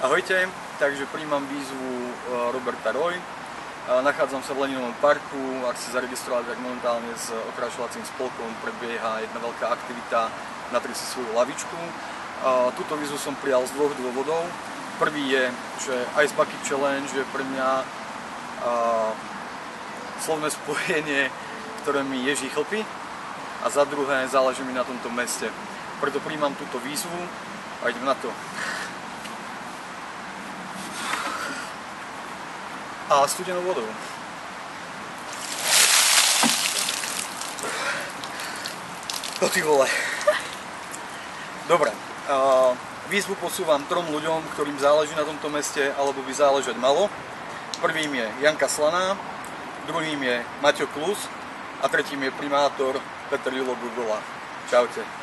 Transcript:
Ahojte, takže príjmam výzvu Roberta Roy. Nachádzam sa v Leninovom parku, ak si zaregistrovali, tak momentálne s okrašľovacím spolkom prebieha jedna veľká aktivita, natrieť si svoju lavičku. Túto výzvu som prijal z dvoch dôvodov. Prvý je, že Ice Bucket Challenge je pre mňa slovné spojenie, ktoré mi ježí chlpy, a za druhé záleží mi na tomto meste. Preto príjmam túto výzvu a idem na to. A studenou vodou. No ty vole. Dobre, výzvu posúvam 3 ľuďom, ktorým záleží na tomto meste, alebo by záležať malo. Prvým je Janka Slaná, druhým je Maťo Klus a tretím je primátor Peter Julo Gugola. Čaute.